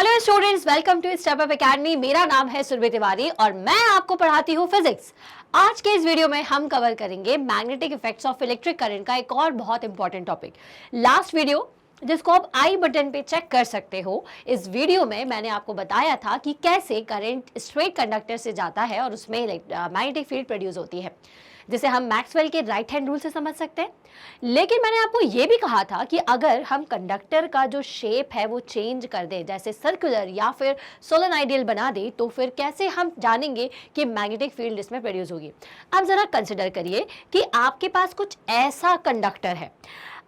Hello students, welcome to Step Up Academy. मेरा नाम है सुरभि तिवारी और मैं आपको पढ़ाती हूँ फिजिक्स। आज के इस वीडियो में हम कवर करेंगे magnetic effects of electric current का एक और बहुत इंपॉर्टेंट टॉपिक। लास्ट वीडियो जिसको आप आई बटन पे चेक कर सकते हो, इस वीडियो में मैंने आपको बताया था कि कैसे करंट स्ट्रेट कंडक्टर से जाता है और उसमें मैग्नेटिक फील्ड प्रोड्यूस होती है, जिसे हम मैक्सवेल के राइट हैंड रूल से समझ सकते हैं। लेकिन मैंने आपको यह भी कहा था कि अगर हम कंडक्टर का जो शेप है वो चेंज कर दें, जैसे सर्कुलर या फिर सोलेनोइडल बना दे, तो फिर कैसे हम जानेंगे कि मैग्नेटिक फील्ड इसमें प्रोड्यूस होगी। अब जरा कंसिडर करिए कि आपके पास कुछ ऐसा कंडक्टर है।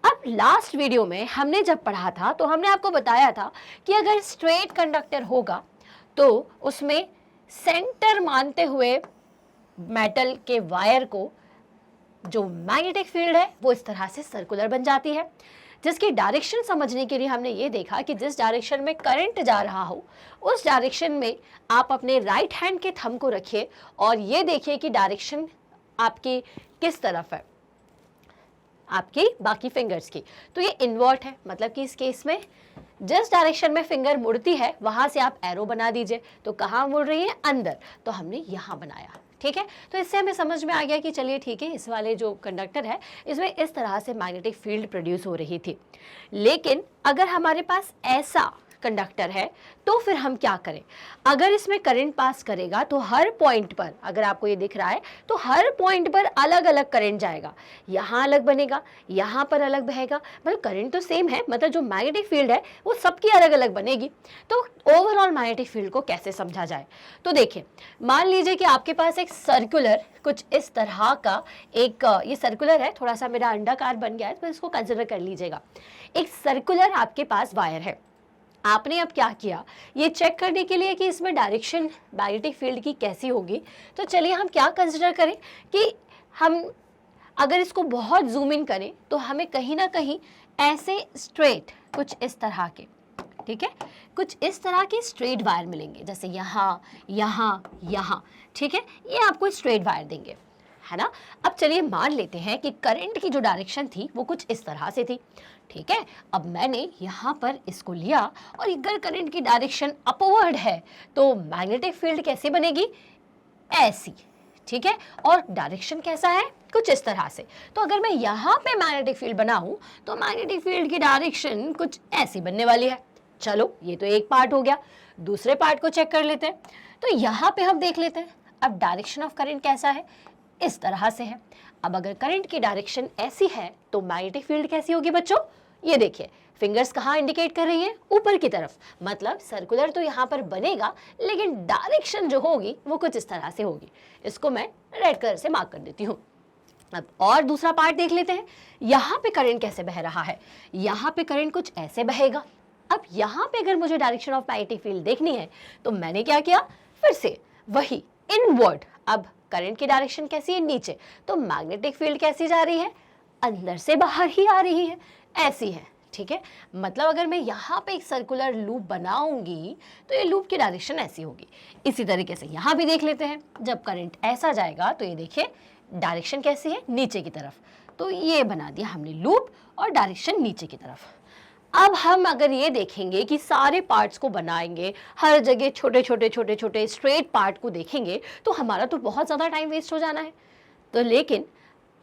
अब लास्ट वीडियो में हमने जब पढ़ा था तो हमने आपको बताया था कि अगर स्ट्रेट कंडक्टर होगा तो उसमें सेंटर मानते हुए मेटल के वायर को जो मैग्नेटिक फील्ड है वो इस तरह से सर्कुलर बन जाती है, जिसकी डायरेक्शन समझने के लिए हमने ये देखा कि जिस डायरेक्शन में करंट जा रहा हो उस डायरेक्शन में आप अपने राइट हैंड के थंब को रखिए और ये देखिए कि डायरेक्शन आपकी किस तरफ है, आपकी बाकी फिंगर्स की। तो ये इन्वर्ट है, मतलब कि इस केस में जिस डायरेक्शन में फिंगर मुड़ती है वहां से आप एरो बना दीजिए। तो कहाँ मुड़ रही है? अंदर। तो हमने यहाँ बनाया, ठीक है। तो इससे हमें समझ में आ गया कि चलिए ठीक है, इस वाले जो कंडक्टर है इसमें इस तरह से मैग्नेटिक फील्ड प्रोड्यूस हो रही थी। लेकिन अगर हमारे पास ऐसा कंडक्टर है तो फिर हम क्या करें? अगर इसमें करंट पास करेगा तो हर पॉइंट पर, अगर आपको ये दिख रहा है तो हर पॉइंट पर अलग अलग करंट जाएगा। यहाँ अलग बनेगा, यहाँ पर अलग बहेगा, मतलब करंट तो सेम है, मतलब जो मैग्नेटिक फील्ड है वो सबकी अलग अलग बनेगी। तो ओवरऑल मैग्नेटिक फील्ड को कैसे समझा जाए? तो देखिए, मान लीजिए कि आपके पास एक सर्कुलर कुछ इस तरह का एक, ये सर्कुलर है, थोड़ा सा मेरा अंडाकार बन गया है तो इसको कंसिडर कर लीजिएगा। एक सर्कुलर आपके पास वायर है। आपने अब क्या किया, ये चेक करने के लिए कि इसमें डायरेक्शन मैग्नेटिक फील्ड की कैसी होगी, तो चलिए हम क्या कंसिडर करें कि हम अगर इसको बहुत जूम इन करें तो हमें कहीं ना कहीं ऐसे स्ट्रेट कुछ इस तरह के, ठीक है, कुछ इस तरह के स्ट्रेट वायर मिलेंगे, जैसे यहाँ यहाँ यहाँ, ठीक है, ये आपको स्ट्रेट वायर देंगे, है ना। अब चलिए मान लेते हैं कि करंट की जो डायरेक्शन थी वो कुछ इस तरह से थी, ठीक है। अब मैंने यहाँ पर इसको लिया और अगर करंट की डायरेक्शन अपवर्ड है तो मैग्नेटिक फील्ड कैसे बनेगी? ऐसी, ठीक है। और डायरेक्शन कैसा है? कुछ इस तरह से। तो अगर मैं यहाँ पे मैग्नेटिक फील्ड बनाऊं तो मैग्नेटिक फील्ड की डायरेक्शन कुछ ऐसी बनने वाली है। चलो, ये तो एक पार्ट हो गया। दूसरे पार्ट को चेक कर लेते हैं। तो यहाँ पे हम देख लेते हैं अब डायरेक्शन ऑफ करंट कैसा है, इस तरह से है। अब अगर करंट की डायरेक्शन ऐसी है तो मैग्नेटिक फील्ड कैसी होगी बच्चों? ये देखिए, फिंगर्स कहाँ इंडिकेट कर रही हैं? ऊपर की तरफ। मतलब सर्कुलर तो यहाँ पर बनेगा लेकिन डायरेक्शन जो होगी वो कुछ इस तरह से होगी। इसको मैं रेड कलर से मार्क कर देती हूँ। अब और दूसरा पार्ट देख लेते हैं। यहाँ पे करंट कैसे बह रहा है? यहाँ पे करंट कुछ ऐसे बहेगा। अब यहाँ पे अगर मुझे डायरेक्शन ऑफ मैग्नेटिक फील्ड देखनी है तो मैंने क्या किया, फिर से वही इनवर्ड। अब करंट की डायरेक्शन कैसी है? नीचे। तो मैग्नेटिक फील्ड कैसी जा रही है? अंदर से बाहर ही आ रही है, ऐसी है, ठीक है। मतलब अगर मैं यहाँ पे एक सर्कुलर लूप बनाऊंगी तो ये लूप की डायरेक्शन ऐसी होगी। इसी तरीके से यहाँ भी देख लेते हैं। जब करंट ऐसा जाएगा तो ये देखिए डायरेक्शन कैसी है? नीचे की तरफ। तो ये बना दिया हमने लूप और डायरेक्शन नीचे की तरफ। अब हम अगर ये देखेंगे कि सारे पार्ट्स को बनाएंगे, हर जगह छोटे छोटे छोटे छोटे स्ट्रेट पार्ट को देखेंगे तो हमारा तो बहुत ज़्यादा टाइम वेस्ट हो जाना है। तो लेकिन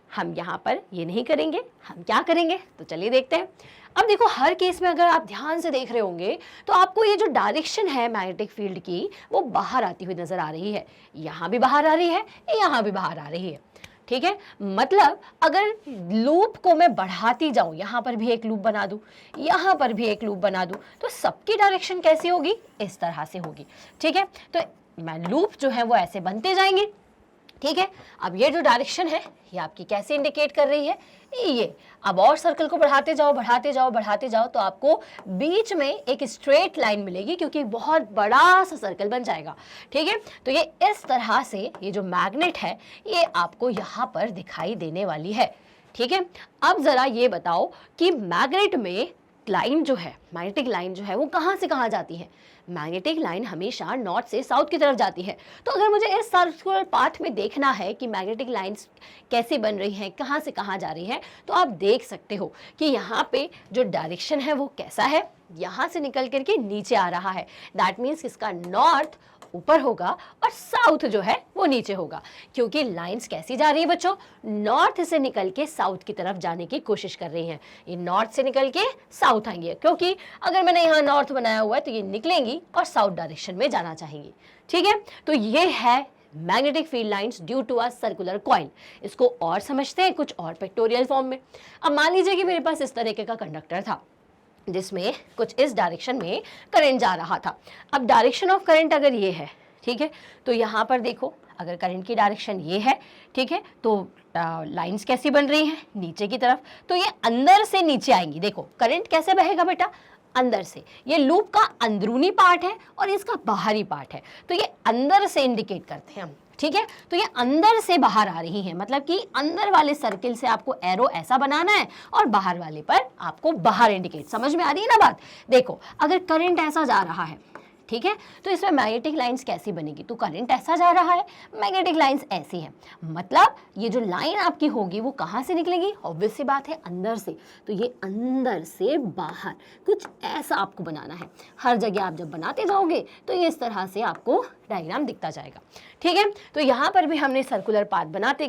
हम यहाँ पर ये नहीं करेंगे। हम क्या करेंगे? तो चलिए देखते हैं। अब देखो, हर केस में अगर आप ध्यान से देख रहे होंगे तो आपको ये जो डायरेक्शन है मैग्नेटिक फील्ड की वो बाहर आती हुई नजर आ रही है। यहाँ भी बाहर आ रही है, यहाँ भी बाहर आ रही है, ठीक है। मतलब अगर लूप को मैं बढ़ाती जाऊं, यहाँ पर भी एक लूप बना दूं, यहाँ पर भी एक लूप बना दूं, तो सबकी डायरेक्शन कैसी होगी? इस तरह से होगी, ठीक है। तो मैं लूप जो है वो ऐसे बनते जाएंगे, ठीक है। अब ये जो डायरेक्शन है ये आपकी कैसे इंडिकेट कर रही है? ये। अब और सर्कल को बढ़ाते जाओ बढ़ाते जाओ बढ़ाते जाओ तो आपको बीच में एक स्ट्रेट लाइन मिलेगी, क्योंकि बहुत बड़ा सा सर्कल बन जाएगा, ठीक है। तो ये इस तरह से ये जो मैग्नेट है ये आपको यहाँ पर दिखाई देने वाली है, ठीक है। अब जरा ये बताओ कि मैग्नेट में लाइन जो है, मैग्नेटिक लाइन जो है वो कहाँ से कहाँ जाती है? मैग्नेटिक लाइन हमेशा नॉर्थ से साउथ की तरफ जाती है। तो अगर मुझे इस सर्कुलर पाथ में देखना है कि मैग्नेटिक लाइंस कैसे बन रही हैं, कहाँ से कहाँ जा रही हैं, तो आप देख सकते हो कि यहाँ पे जो डायरेक्शन है वो कैसा है, यहाँ से निकल करके नीचे आ रहा है। दैट मीन्स इसका नॉर्थ ऊपर होगा और साउथ जो है वो नीचे होगा, क्योंकि लाइंस कैसी जा रही है बच्चों? नॉर्थ से निकल के साउथ की तरफ जाने की कोशिश कर रही हैं। ये नॉर्थ से निकल के साउथ आएंगे, क्योंकि अगर मैंने यहाँ नॉर्थ बनाया हुआ है तो ये निकलेंगी और साउथ डायरेक्शन में जाना चाहेंगी। ठीक है, तो ये है magnetic field lines due to a circular coil. इसको और समझते हैं कुछ और पिक्टोरियल फॉर्म में। अब मान लीजिए कि मेरे पास इस तरीके का कंडक्टर था जिसमें कुछ इस डायरेक्शन में करंट जा रहा था। अब डायरेक्शन ऑफ करंट अगर ये है, ठीक है, तो यहाँ पर देखो अगर करंट की डायरेक्शन ये है, ठीक है, तो लाइंस कैसी बन रही हैं? नीचे की तरफ। तो ये अंदर से नीचे आएंगी। देखो करंट कैसे बहेगा बेटा? अंदर से। ये लूप का अंदरूनी पार्ट है और इसका बाहरी पार्ट है, तो ये अंदर से इंडिकेट करते हैं हम। ठीक है, तो ये अंदर से बाहर आ रही है, मतलब कि अंदर वाले सर्किल से आपको एरो ऐसा बनाना है और बाहर वाले पर आपको बाहर इंडिकेट। समझ में आ रही है ना बात? देखो अगर करंट ऐसा जा रहा है, ठीक है, तो इसमें मैग्नेटिक लाइंस कैसी बनेगी? तो करंट ऐसा जा रहा है, मैग्नेटिक लाइंस ऐसी है, मतलब ये जो लाइन आपकी होगी वो कहाँ से निकलेगी? ऑब्वियस सी बात है, अंदर से। तो ये अंदर से बाहर कुछ ऐसा आपको बनाना है। हर जगह आप जब बनाते जाओगे तो ये इस तरह से आपको डायग्राम दिखता जाएगा। ठीक है, तो यहाँ पर भी हमने सर्कुलर पाथ बनाते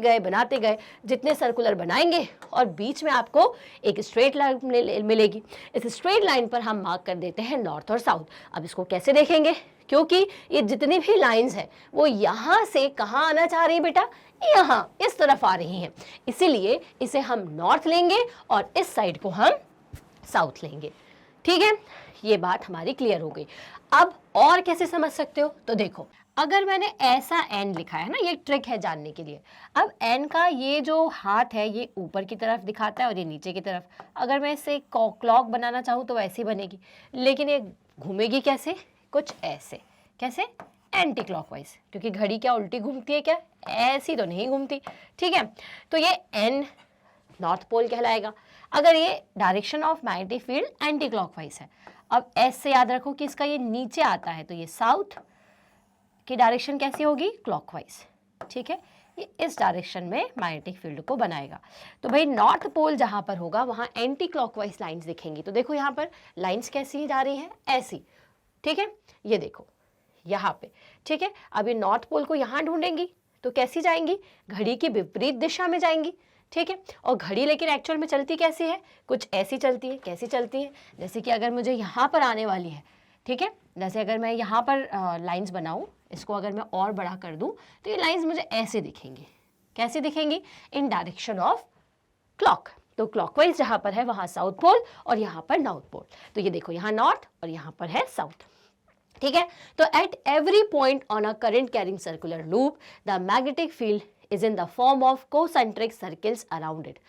गए, जितने सर्कुलर बनाएंगे और बीच में आपको एक स्ट्रेट लाइन मिलेगी। इस स्ट्रेट लाइन पर हम मार्क कर देते हैं नॉर्थ और साउथ। अब इसको कैसे देखेंगे? क्योंकि ये जितनी भी लाइंस हैं वो यहाँ से कहाँ आना चाह रही है बेटा? यहाँ इस तरफ आ रही हैं, इसीलिए इसे हम नॉर्थ लेंगे और इस साइड को हम साउथ लेंगे। ठीक है, ये बात हमारी क्लियर हो गई। अब और कैसे समझ सकते हो? तो देखो अगर मैंने ऐसा एन लिखा है ना, ये ट्रिक है जानने के लिए। अब एन का ये जो हाथ है ये ऊपर की तरफ दिखाता है और ये नीचे की तरफ। अगर मैं इसे क्लॉक बनाना चाहूँ तो वैसी बनेगी, लेकिन ये घूमेगी कैसे? कुछ ऐसे। कैसे? एंटी क्लॉकवाइज, क्योंकि घड़ी क्या उल्टी घूमती है क्या? ऐसी तो नहीं घूमती। ठीक है, तो ये एन नॉर्थ पोल कहलाएगा अगर ये direction of magnetic field anti clockwise है। अब एस से याद रखो कि इसका ये नीचे आता है, तो ये साउथ की डायरेक्शन कैसी होगी? क्लॉकवाइज। ठीक है, ये इस डायरेक्शन में मैग्नेटिक फील्ड को बनाएगा। तो भाई नॉर्थ पोल जहां पर होगा वहां एंटी क्लॉकवाइज लाइंस दिखेंगी। तो देखो यहाँ पर लाइंस कैसी जा रही हैं? ऐसी। ठीक है, ये देखो यहाँ पे। ठीक है, अब ये नॉर्थ पोल को यहाँ ढूंढेंगी तो कैसी जाएंगी? घड़ी की विपरीत दिशा में जाएंगी। ठीक है, और घड़ी लेकिन एक्चुअल में चलती कैसी है? कुछ ऐसी चलती है। कैसी चलती है? जैसे कि अगर मुझे यहाँ पर आने वाली है, ठीक है, जैसे अगर मैं यहाँ पर लाइंस बनाऊँ, इसको अगर मैं और बड़ा कर दूँ तो ये लाइंस मुझे ऐसे दिखेंगी। कैसे दिखेंगी? इन डायरेक्शन ऑफ क्लॉक। तो क्लॉकवाइज जहाँ पर है वहाँ साउथ पोल और यहाँ पर नॉर्थ पोल। तो ये देखो यहाँ नॉर्थ और यहाँ पर है साउथ। ठीक है, तो at every point on a current carrying circular loop the magnetic field is in the form of concentric circles around it।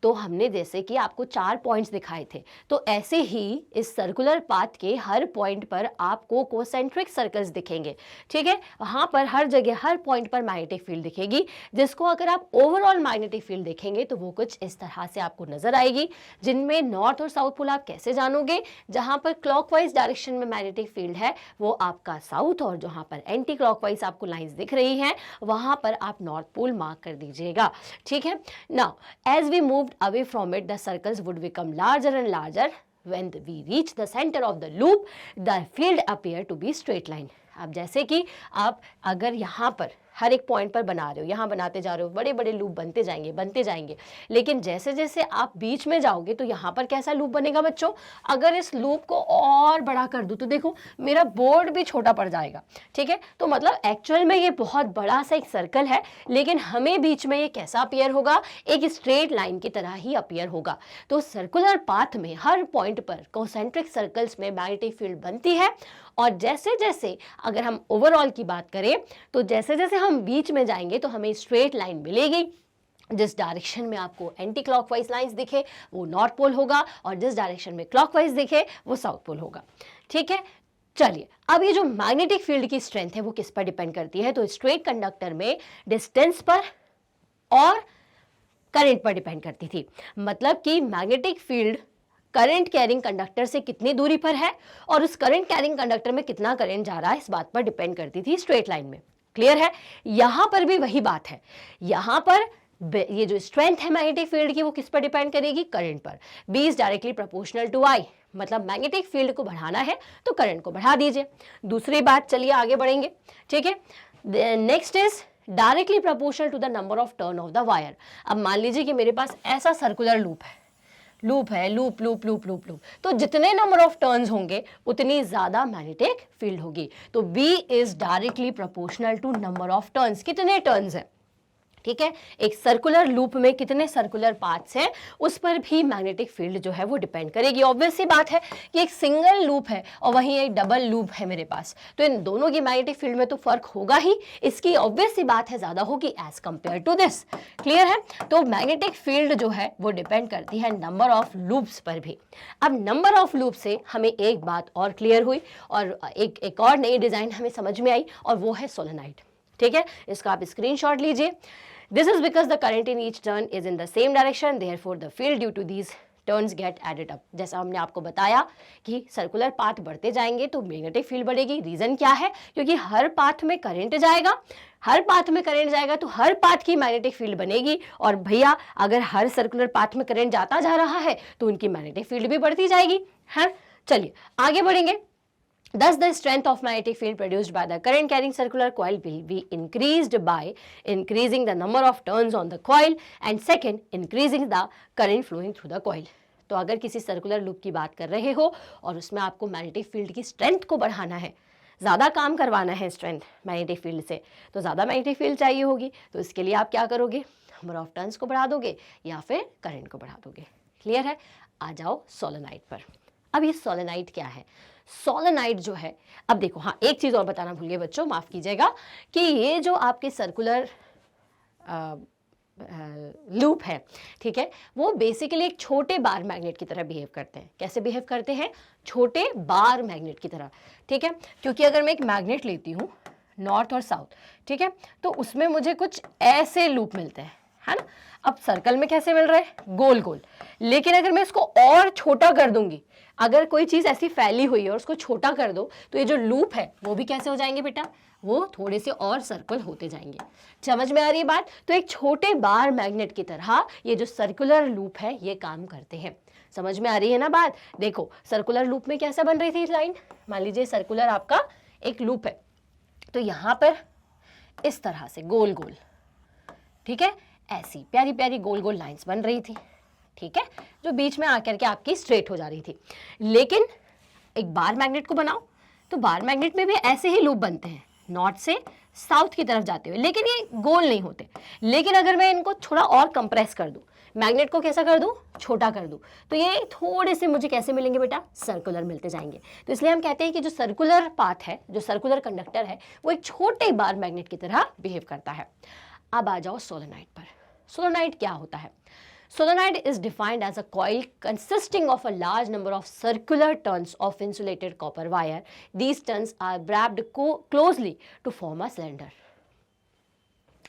तो हमने जैसे कि आपको 4 पॉइंट्स दिखाए थे, तो ऐसे ही इस सर्कुलर पाथ के हर पॉइंट पर आपको कोसेंट्रिक सर्कल्स दिखेंगे। ठीक है, वहाँ पर हर जगह हर पॉइंट पर मैग्नेटिक फील्ड दिखेगी, जिसको अगर आप ओवरऑल मैग्नेटिक फील्ड देखेंगे तो वो कुछ इस तरह से आपको नजर आएगी, जिनमें नॉर्थ और साउथ पोल आप कैसे जानोगे? जहाँ पर क्लॉकवाइज डायरेक्शन में मैग्नेटिक फील्ड है वो आपका साउथ, और जहाँ पर एंटी क्लॉकवाइज आपको लाइन्स दिख रही हैं वहाँ पर आप नॉर्थ पोल मार्क कर दीजिएगा। ठीक है, now as we move away from it, the circles would become larger and larger. When we reach the center of the loop, the field appear to be straight line। अब जैसे कि आप अगर यहाँ पर हर एक पॉइंट पर बना रहे हो, यहाँ बनाते जा रहे हो, बड़े बड़े लूप बनते जाएंगे, लेकिन जैसे जैसे आप बीच में जाओगे तो यहाँ पर कैसा लूप बनेगा बच्चों? अगर इस लूप को और बड़ा कर दूँ तो देखो मेरा बोर्ड भी छोटा पड़ जाएगा। ठीक है, तो मतलब एक्चुअल में ये बहुत बड़ा सा एक सर्कल है, लेकिन हमें बीच में ये कैसा अपीयर होगा? एक स्ट्रेट लाइन की तरह ही अपीयर होगा। तो सर्कुलर पाथ में हर पॉइंट पर कॉन्सेंट्रिक सर्कल्स में मैग्नेटिक फील्ड बनती है, और जैसे जैसे अगर हम ओवरऑल की बात करें तो जैसे जैसे हम बीच में जाएंगे तो हमें स्ट्रेट लाइन मिलेगी। जिस डायरेक्शन में आपको एंटी क्लॉकवाइज लाइंस दिखे वो नॉर्थ पोल होगा, और जिस डायरेक्शन में क्लॉकवाइज दिखे वो साउथ पोल होगा। ठीक है, चलिए अब ये जो मैग्नेटिक फील्ड की स्ट्रेंथ है वो किस पर डिपेंड करती है? तो स्ट्रेट कंडक्टर में डिस्टेंस पर और करंट पर डिपेंड करती थी। मतलब कि magnetic field current carrying conductor से कितनी दूरी पर है और उस करंट कैरिंग कंडक्टर में कितना करंट जा रहा है, इस बात पर डिपेंड करती थी स्ट्रेट लाइन में। क्लियर है? यहां पर भी वही बात है, यहां पर ये जो स्ट्रेंथ है मैग्नेटिक फील्ड की वो किस पर डिपेंड करेगी, करंट पर। B is directly proportional to I, मतलब मैग्नेटिक फील्ड को बढ़ाना है तो करंट को बढ़ा दीजिए। दूसरी बात, चलिए आगे बढ़ेंगे, ठीक है। Next is directly proportional to the number of turn of the wire. अब मान लीजिए कि मेरे पास ऐसा सर्कुलर लूप है, लूप, तो जितने नंबर ऑफ टर्न्स होंगे उतनी ज्यादा मैग्नेटिक फील्ड होगी। तो B is directly proportional to number of turns. कितने टर्न्स हैं, ठीक है, एक सर्कुलर लूप में कितने सर्कुलर पाथ्स हैं उस पर भी मैग्नेटिक फील्ड जो है वो डिपेंड करेगी। ऑब्वियस सी बात है कि एक सिंगल लूप है और वहीं एक डबल लूप है मेरे पास, तो इन दोनों की मैग्नेटिक फील्ड में तो फर्क होगा ही, इसकी ऑब्वियस सी बात है ज्यादा होगी as compare to this. Clear है? तो मैग्नेटिक फील्ड जो है वो डिपेंड करती है नंबर ऑफ लूप्स पर भी। अब नंबर ऑफ लूप से हमें एक बात और क्लियर हुई और एक और नई डिजाइन हमें समझ में आई और वो है सोलेनॉइड। ठीक है, इसका आप स्क्रीनशॉट लीजिए। This is because the current in each turn is in the same direction, therefore the field due to these turns get added up। जैसा हमने आपको बताया कि सर्कुलर पाथ बढ़ते जाएंगे तो मैग्नेटिक फील्ड बढ़ेगी। रीजन क्या है? क्योंकि हर पाथ में करंट जाएगा, हर पाथ में करंट जाएगा तो हर पाथ की मैग्नेटिक फील्ड बनेगी। और भैया अगर हर सर्कुलर पाथ में करंट जाता जा रहा है तो उनकी मैग्नेटिक फील्ड भी बढ़ती जाएगी, है। चलिए आगे बढ़ेंगे। Thus, the strength of magnetic field produced by the current carrying circular coil will be increased by increasing the number of turns on the coil and second, increasing the current flowing through the coil। तो अगर किसी circular loop की बात कर रहे हो और उसमें आपको मैग्नेटिक फील्ड की स्ट्रेंथ को बढ़ाना है, ज़्यादा काम करवाना है स्ट्रेंथ मैग्नेटिक फील्ड से, तो ज़्यादा मैग्नेटिक फील्ड चाहिए होगी। तो इसके लिए आप क्या करोगे, नंबर ऑफ टर्न्स को बढ़ा दोगे या फिर करंट को बढ़ा दोगे। क्लियर है? आ जाओ सोलेनॉइड पर। अब ये सोलेनॉइड क्या है? सोलेनॉइड जो है, अब देखो, हाँ एक चीज और बताना भूल गए बच्चों, माफ कीजिएगा, कि ये जो आपके सर्कुलर लूप है, ठीक है, वो बेसिकली एक छोटे बार मैग्नेट की तरह बिहेव करते हैं। कैसे बिहेव करते हैं? छोटे बार मैग्नेट की तरह, ठीक है। क्योंकि अगर मैं एक मैग्नेट लेती हूँ नॉर्थ और साउथ, ठीक है, तो उसमें मुझे कुछ ऐसे लूप मिलते हैं, है ना। अब सर्कल में कैसे मिल रहा है? गोल गोल। लेकिन अगर मैं इसको और छोटा कर दूंगी, अगर कोई चीज ऐसी फैली हुई है और उसको छोटा कर दो तो ये जो लूप है वो भी कैसे हो जाएंगे बेटा? वो थोड़े से और सर्कल होते जाएंगे। समझ में आ रही है बात? तो एक छोटे बार मैग्नेट की तरह ये जो सर्कुलर लूप है ये काम करते हैं। समझ में आ रही है ना बात? देखो सर्कुलर लूप में कैसा बन रही थी लाइन, मान लीजिए सर्कुलर आपका एक लूप है, तो यहाँ पर इस तरह से गोल गोल, ठीक है, ऐसी प्यारी प्यारी गोल गोल लाइंस बन रही थी, ठीक है, जो बीच में आकर के आपकी स्ट्रेट हो जा रही थी। लेकिन एक बार मैग्नेट को बनाओ तो बार मैग्नेट में भी ऐसे ही लूप बनते हैं, नॉर्थ से साउथ की तरफ जाते हुए, लेकिन ये गोल नहीं होते। लेकिन अगर मैं इनको थोड़ा और कंप्रेस कर दूं, मैग्नेट को कैसा कर दूं? छोटा कर दूं, तो ये थोड़े से मुझे कैसे मिलेंगे बेटा? सर्कुलर मिलते जाएंगे। तो इसलिए हम कहते हैं कि जो सर्कुलर पाथ है, जो सर्कुलर कंडक्टर है, वो एक छोटे बार मैग्नेट की तरह बिहेव करता है। अब आ जाओ सोलेनॉइड पर। सोलेनॉइड क्या होता है? Solenoid is defined as a coil consisting of a large number of circular turns of insulated copper wire. These turns are wrapped closely to form a cylinder.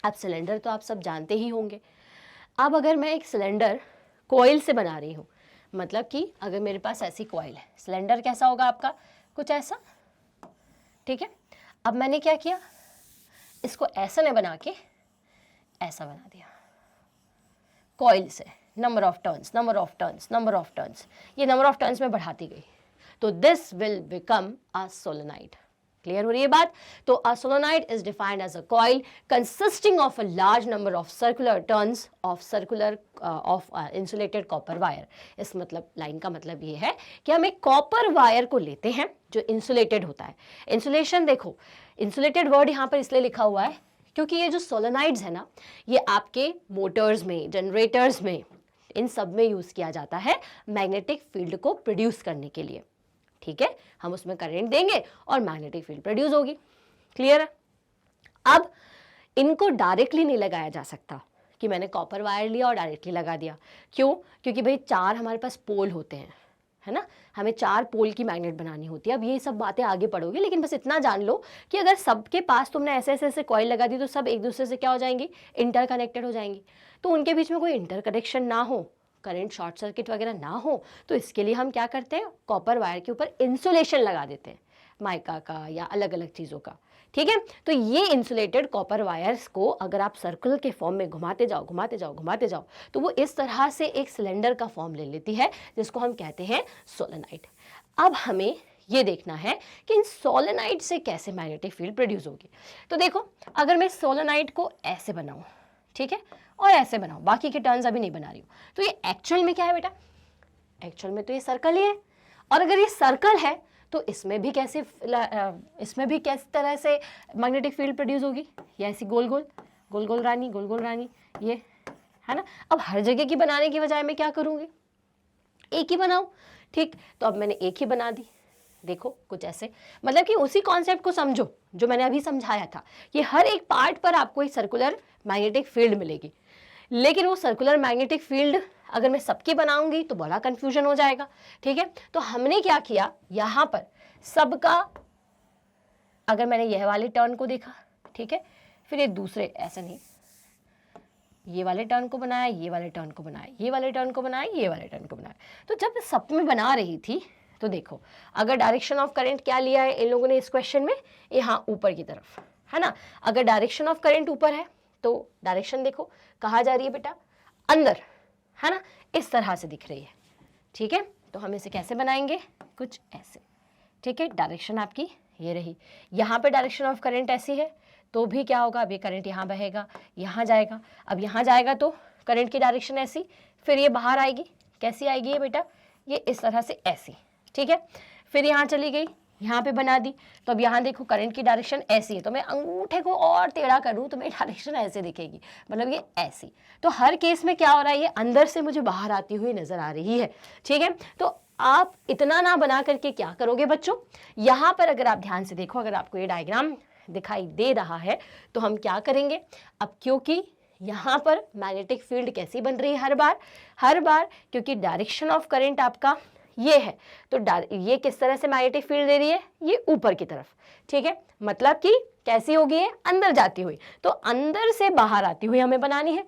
अब सिलेंडर तो आप सब जानते ही होंगे। अब अगर मैं एक सिलेंडर कॉइल से बना रही हूँ, मतलब कि अगर मेरे पास ऐसी कॉइल है, सिलेंडर कैसा होगा आपका? कुछ ऐसा, ठीक है। अब मैंने क्या किया, इसको ऐसा नहीं बना के ऐसा बना दिया कॉइल से। Number of turns, number of turns, number of turns, ये नंबर ऑफ टर्न्स में बढ़ाती गई, तो this will become a solenoid. Clear हो रही है बात? तो a solenoid is defined as a coil consisting of a large number of circular turns of insulated copper wire. इस मतलब लाइन का मतलब ये है कि हम एक कॉपर वायर को लेते हैं जो इंसुलेटेड होता है। इंसुलेशन देखो, इंसुलेटेड वर्ड यहाँ पर इसलिए लिखा हुआ है क्योंकि ये जो सोलेनॉइड्स है ना, ये आपके मोटर्स में, जनरेटर्स में, इन सब में यूज किया जाता है मैग्नेटिक फील्ड को प्रोड्यूस करने के लिए। ठीक है, हम उसमें करंट देंगे और मैग्नेटिक फील्ड प्रोड्यूस होगी। क्लियर है? अब इनको डायरेक्टली नहीं लगाया जा सकता कि मैंने कॉपर वायर लिया और डायरेक्टली लगा दिया। क्यों? क्योंकि भाई 4 हमारे पास पोल होते हैं, है ना, हमें 4 पोल की मैग्नेट बनानी होती है। अब ये सब बातें आगे पढ़ोगे, लेकिन बस इतना जान लो कि अगर सबके पास तुमने ऐसे ऐसे ऐसे कॉइल लगा दी तो सब एक दूसरे से क्या हो जाएंगी? इंटर कनेक्टेड हो जाएंगी। तो उनके बीच में कोई इंटर कनेक्शन ना हो, करंट शॉर्ट सर्किट वगैरह ना हो, तो इसके लिए हम क्या करते हैं, कॉपर वायर के ऊपर इंसुलेशन लगा देते हैं, माइका का या अलग अलग चीज़ों का। ठीक है, तो ये इंसुलेटेड कॉपर वायर्स को अगर आप सर्कल के फॉर्म में घुमाते जाओ घुमाते जाओ घुमाते जाओ, तो वो इस तरह से एक सिलेंडर का फॉर्म ले लेती है, जिसको हम कहते हैं सोलेनॉइड। अब हमें ये देखना है कि इन सोलेनॉइड से कैसे मैग्नेटिक फील्ड प्रोड्यूस होगी। तो देखो, अगर मैं सोलेनॉइड को ऐसे बनाऊं, ठीक है, और ऐसे बनाऊं, बाकी के टर्न्स अभी नहीं बना रही हूँ, तो ये एक्चुअल में क्या है बेटा, एक्चुअल में तो ये सर्कल ही है। और अगर ये सर्कल है तो इसमें भी किस तरह से मैग्नेटिक फील्ड प्रोड्यूस होगी, ये ऐसी गोल गोल गोल गोल रानी गोल गोल रानी, ये है ना। अब हर जगह की बनाने की बजाय मैं क्या करूँगी, एक ही बनाऊं। ठीक, तो अब मैंने एक ही बना दी, देखो कुछ ऐसे, मतलब कि उसी कॉन्सेप्ट को समझो जो मैंने अभी समझाया था। ये हर एक पार्ट पर आपको एक सर्कुलर मैग्नेटिक फील्ड मिलेगी, लेकिन वो सर्कुलर मैग्नेटिक फील्ड अगर मैं सबकी बनाऊंगी तो बड़ा कंफ्यूजन हो जाएगा। ठीक है, तो हमने क्या किया, यहाँ पर सबका, अगर मैंने यह वाले टर्न को देखा, ठीक है, फिर ये दूसरे, ऐसा नहीं, ये वाले टर्न को बनाया, ये वाले टर्न को बनाया, ये वाले टर्न को बनाया, ये वाले टर्न को बनाया। तो जब सब में बना रही थी तो देखो, अगर डायरेक्शन ऑफ करंट क्या लिया है इन लोगों ने इस क्वेश्चन में, यहाँ ऊपर की तरफ, है ना। अगर डायरेक्शन ऑफ करंट ऊपर है तो डायरेक्शन देखो कहाँ जा रही है बेटा, अंदर, है ना, इस तरह से दिख रही है। ठीक है, तो हम इसे कैसे बनाएंगे, कुछ ऐसे। ठीक है, डायरेक्शन आपकी ये रही, यहाँ पे डायरेक्शन ऑफ करंट ऐसी है तो भी क्या होगा, अब ये करंट यहाँ बहेगा, यहाँ जाएगा, अब यहाँ जाएगा तो करंट की डायरेक्शन ऐसी, फिर ये बाहर आएगी, कैसी आएगी ये बेटा, ये इस तरह से ऐसी। ठीक है, फिर यहाँ चली गई, यहाँ पे बना दी, तो अब यहाँ देखो करंट की डायरेक्शन ऐसी है, तो मैं अंगूठे को और टेढ़ा करूँ तो मेरी डायरेक्शन ऐसे दिखेगी, मतलब ये ऐसी। तो हर केस में क्या हो रहा है, ये अंदर से मुझे बाहर आती हुई नजर आ रही है। ठीक है, तो आप इतना ना बना करके क्या करोगे बच्चों, यहाँ पर अगर आप ध्यान से देखो, अगर आपको ये डायग्राम दिखाई दे रहा है तो हम क्या करेंगे, अब क्योंकि यहाँ पर मैग्नेटिक फील्ड कैसी बन रही है, हर बार क्योंकि डायरेक्शन ऑफ करंट आपका ये है, तो ये किस तरह से मैग्नेटिक फील्ड दे रही है, ये ऊपर की तरफ। ठीक है, मतलब कि कैसी होगी, ये अंदर जाती हुई, तो अंदर से बाहर आती हुई हमें बनानी है,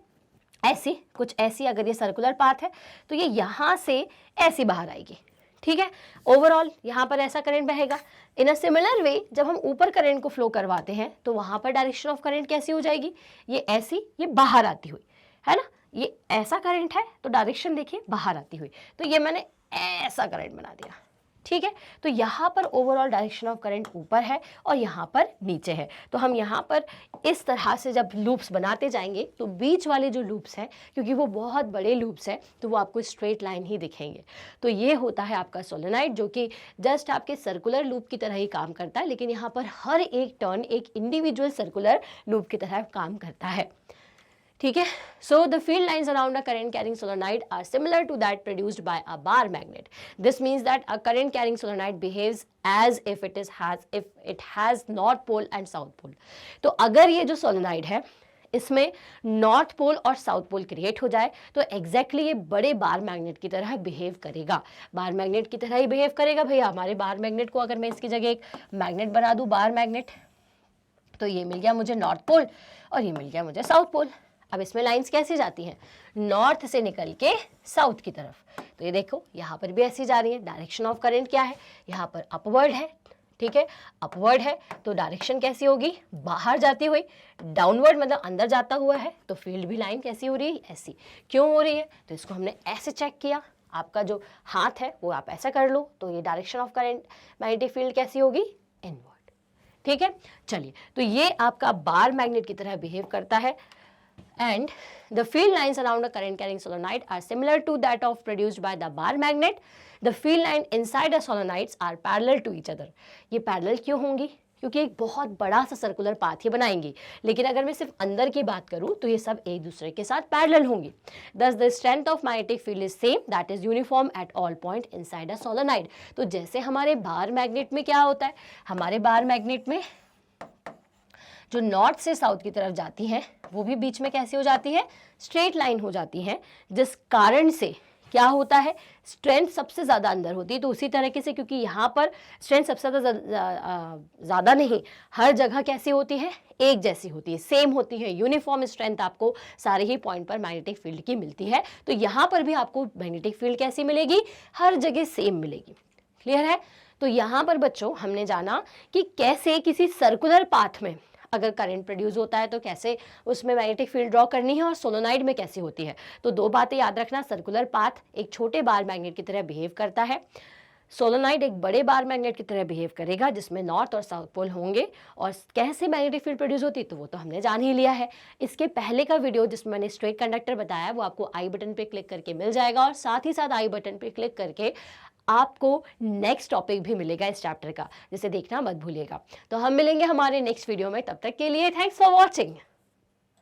ऐसी, कुछ ऐसी। अगर ये सर्कुलर पाथ है तो ये यहाँ से ऐसी बाहर आएगी। ठीक है, ओवरऑल यहाँ पर ऐसा करंट बहेगा। इन अ सिमिलर वे जब हम ऊपर करंट को फ्लो करवाते हैं तो वहाँ पर डायरेक्शन ऑफ करंट कैसी हो जाएगी, ये ऐसी, ये बाहर आती हुई, है ना। ये ऐसा करंट है तो डायरेक्शन देखिए बाहर आती हुई, तो ये मैंने ऐसा करंट बना दिया। ठीक है, तो यहाँ पर ओवरऑल डायरेक्शन ऑफ करंट ऊपर है और यहाँ पर नीचे है। तो हम यहाँ पर इस तरह से जब लूप्स बनाते जाएंगे तो बीच वाले जो लूप्स हैं, क्योंकि वो बहुत बड़े लूप्स हैं, तो वो आपको स्ट्रेट लाइन ही दिखेंगे। तो ये होता है आपका सोलेनॉइड, जो कि जस्ट आपके सर्कुलर लूप की तरह ही काम करता है, लेकिन यहाँ पर हर एक टर्न एक इंडिविजुअल सर्कुलर लूप की तरह काम करता है। ठीक है, so the field lines around a current carrying solenoid are similar to that produced by a bar magnet. This means that a current carrying solenoid behaves as if it has north pole and south pole. तो अगर ये जो solenoid है इसमें north pole और south pole create हो जाए तो एग्जैक्टली ये बड़े बार मैग्नेट की तरह बिहेव करेगा, बार मैग्नेट की तरह ही बिहेव करेगा। भैया हमारे बार मैग्नेट को अगर मैं इसकी जगह एक मैग्नेट बना दूं, बार मैग्नेट, तो ये मिल गया मुझे नॉर्थ पोल और ये मिल गया मुझे साउथ पोल। अब इसमें लाइंस कैसे जाती हैं, नॉर्थ से निकल के साउथ की तरफ। तो ये देखो यहाँ पर भी ऐसी जा रही है। डायरेक्शन ऑफ करंट क्या है, यहाँ पर अपवर्ड है। ठीक है, अपवर्ड है तो डायरेक्शन कैसी होगी, बाहर जाती हुई। डाउनवर्ड मतलब अंदर जाता हुआ है, तो फील्ड भी लाइन कैसी हो रही है, ऐसी। क्यों हो रही है, तो इसको हमने ऐसे चेक किया। आपका जो हाथ है वो आप ऐसा कर लो, तो ये direction of current magnetic field कैसी होगी, इनवर्ड। ठीक है, चलिए, तो ये आपका बार मैग्नेट की तरह बिहेव करता है। And the field lines around a current carrying solenoid are similar to that of produced by the bar magnet. The field line inside the solenoids are parallel to each other. ये parallel क्यों होंगी, क्योंकि एक बहुत बड़ा सा circular path ये बनाएंगी। लेकिन अगर मैं सिर्फ अंदर की बात करूं तो ये सब एक दूसरे के साथ पैरेलल होंगी। Thus the strength of magnetic field is same, that is uniform at all point inside a solenoid. तो जैसे हमारे बार मैग्नेट में क्या होता है, हमारे बार मैग्नेट में जो नॉर्थ से साउथ की तरफ जाती हैं वो भी बीच में कैसी हो जाती है, स्ट्रेट लाइन हो जाती है, जिस कारण से क्या होता है, स्ट्रेंथ सबसे ज़्यादा अंदर होती है। तो उसी तरीके से, क्योंकि यहाँ पर स्ट्रेंथ सबसे ज़्यादा नहीं, हर जगह कैसी होती है, एक जैसी होती है, सेम होती है, यूनिफॉर्म स्ट्रेंथ आपको सारे ही पॉइंट पर मैग्नेटिक फील्ड की मिलती है। तो यहाँ पर भी आपको मैग्नेटिक फील्ड कैसी मिलेगी, हर जगह सेम मिलेगी। क्लियर है? तो यहाँ पर बच्चों हमने जाना कि कैसे किसी सर्कुलर पाथ में अगर करंट प्रोड्यूस होता है तो कैसे उसमें मैग्नेटिक फील्ड ड्रॉ करनी है, और सोलोनाइड में कैसी होती है। तो दो बातें याद रखना, सर्कुलर पाथ एक छोटे बार मैग्नेट की तरह बिहेव करता है, सोलोनाइड एक बड़े बार मैग्नेट की तरह बिहेव करेगा जिसमें नॉर्थ और साउथ पोल होंगे। और कैसे मैग्नेटिक फील्ड प्रोड्यूस होती है तो वो तो हमने जान ही लिया है। इसके पहले का वीडियो जिसमें मैंने स्ट्रेट कंडक्टर बताया वो आपको आई बटन पे क्लिक करके मिल जाएगा, और साथ ही साथ आई बटन पे क्लिक करके आपको नेक्स्ट टॉपिक भी मिलेगा इस चैप्टर का, जिसे देखना मत भूलिएगा। तो हम मिलेंगे हमारे नेक्स्ट वीडियो में, तब तक के लिए थैंक्स फॉर वॉचिंग।